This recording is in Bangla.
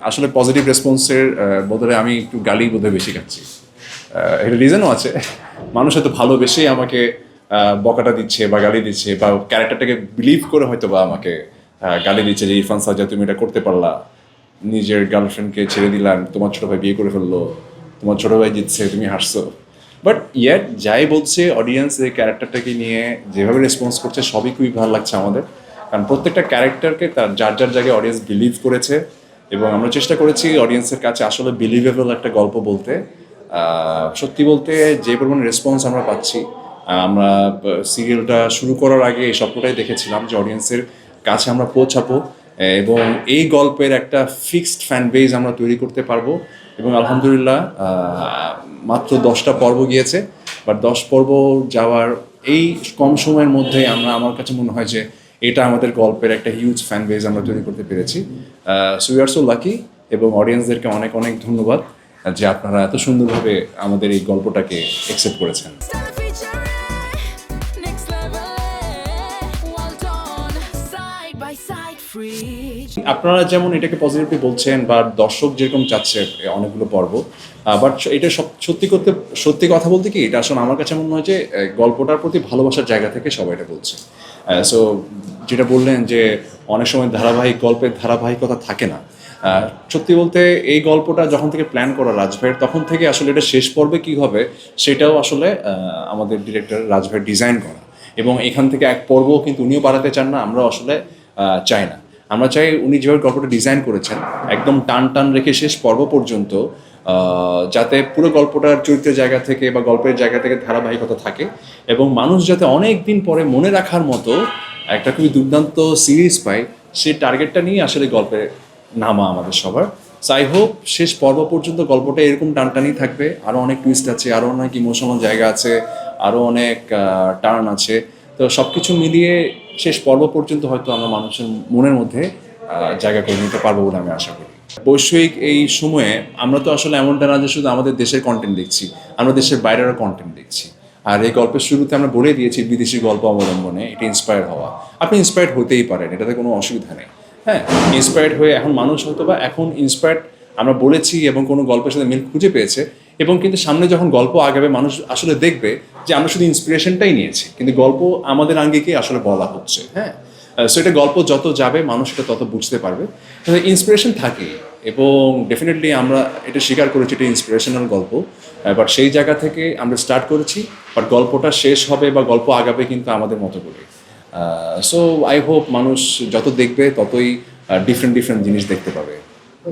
আসলে পজিটিভ রেসপন্সের বদলে আমি একটু গালি বোধহয় বেশি খাচ্ছি। এর রিজনও আছে, মানুষ হয়তো ভালোবেসেই আমাকে বকাটা দিচ্ছে বা গালি দিচ্ছে, বা ক্যারেক্টারটাকে বিলিভ করে হয়তো বা আমাকে গালি দিচ্ছে যে ইরফান সাজা তুমি এটা করতে পারলা, নিজের গার্লফ্রেন্ডকে ছেড়ে দিলাম, তোমার ছোটো ভাই বিয়ে করে ফেললো, তোমার ছোটো ভাই জিতছে, তুমি হাসছো। বাট ইয়ার যাই বলছে অডিয়েন্স এই ক্যারেক্টারটাকে নিয়ে যেভাবে রেসপন্স করছে সবই খুবই ভালো লাগছে আমাদের, কারণ প্রত্যেকটা ক্যারেক্টারকে তার যার যার জায়গায় অডিয়েন্স বিলিভ করেছে, এবং আমরা চেষ্টা করেছি অডিয়েন্সের কাছে আসলে বিলিভেবল একটা গল্প বলতে। সত্যি বলতে যে পরিমাণ রেসপন্স আমরা পাচ্ছি, আমরা সিরিয়ালটা শুরু করার আগে এই স্বপ্নটাই দেখেছিলাম যে অডিয়েন্সের কাছে আমরা পৌঁছাবো এবং এই গল্পের একটা ফিক্সড ফ্যান বেজ আমরা তৈরি করতে পারবো। এবং আলহামদুলিল্লাহ মাত্র 10টা পর্ব গিয়েছে, বাট 10 পর্ব যাওয়ার এই কম সময়ের মধ্যে আমার কাছে মনে হয় যে এটা আমাদের গল্পের একটা হিউজ ফ্যান বেজ আমরা তৈরি করতে পেরেছি। So we are so lucky, এবং অডিয়েন্সদেরকে অনেক অনেক ধন্যবাদ যে আপনারা এত সুন্দরভাবে আমাদের এই গল্পটাকে অ্যাকসেপ্ট করেছেন। আপনারা যেমন এটাকে পজিটিভলি বলছেন বা দর্শক যেরকম চাচ্ছে অনেকগুলো পর্ব, বাট এটা সত্যি কথা বলতে কি, এটা আসলে আমার কাছে মনে হয় যে গল্পটার প্রতি ভালোবাসার জায়গা থেকে সবাই এটা বলছে। সো যেটা বললেন যে অনেক সময় গল্পের ধারাবাহিকতা থাকে না, সত্যি বলতে এই গল্পটা যখন থেকে প্ল্যান করা রাজভাইয়ের, তখন থেকে আসলে এটা শেষ পর্বে কী হবে সেটাও আসলে আমাদের ডিরেক্টর রাজভাইয়ের ডিজাইন করা, এবং এখান থেকে এক পর্বও কিন্তু উনিও বাড়াতে চান না, আমরাও আসলে চাই না। আমরা চাই উনি যেভাবে গল্পটা ডিজাইন করেছেন একদম টান টান রেখে শেষ পর্ব পর্যন্ত, যাতে পুরো গল্পটার চরিত্রের জায়গা থেকে বা গল্পের জায়গা থেকে ধারাবাহিকতা থাকে, এবং মানুষ যাতে অনেক দিন পরে মনে রাখার মতো একটা খুবই দুর্দান্ত সিরিজ পায়, সেই টার্গেটটা নিয়ে আসলে গল্পে নামা আমাদের সবার। আই হোপ শেষ পর্ব পর্যন্ত গল্পটা এরকম টানটানি থাকবে, আরও অনেক টুইস্ট আছে, আরও অনেক ইমোশনাল জায়গা আছে, আরও অনেক টার্ন আছে। তো সব কিছু মিলিয়ে শেষ পর্ব পর্যন্ত হয়তো আমরা মানুষের মনের মধ্যে জায়গা করে নিতে পারবো বলে আমি আশা করি। বৈশ্বিক এই সময়ে আমরা তো আসলে এমনটা না যে শুধু আমাদের দেশের কন্টেন্ট দেখছি, আমরা দেশের বাইরেরও কন্টেন্ট দেখছি। আর এই গল্পের শুরুতে আমরা বলে দিয়েছি বিদেশি গল্প অবলম্বনে এটা ইন্সপায়ার হওয়া। আপনি ইন্সপায়ার্ড হতেই পারেন, এটাতে কোনো অসুবিধা নেই। হ্যাঁ, ইন্সপায়ার্ড হয়ে এখন মানুষ হয়তো বা এখন ইন্সপায়ার্ড আমরা বলেছি এবং কোনো গল্পের সাথে মিল খুঁজে পেয়েছে, এবং কিন্তু সামনে যখন গল্প আগাবে মানুষ আসলে দেখবে যে আমরা শুধু ইন্সপিরেশনটাই নিয়েছি, কিন্তু গল্প আমাদের আঙ্গিকেই আসলে বলা হচ্ছে। হ্যাঁ, সো এটা গল্প যত যাবে মানুষ এটা তত বুঝতে পারবে। ইন্সপিরেশন থাকে, এবং ডেফিনেটলি আমরা এটা স্বীকার করেছি এটা ইন্সপিরেশনাল গল্প, বাট সেই জায়গা থেকে আমরা স্টার্ট করেছি, বাট গল্পটা শেষ হবে বা গল্প আগাবে কিন্তু আমাদের মতো করে। সো আই হোপ মানুষ যত দেখবে ততই ডিফারেন্ট জিনিস দেখতে পাবে।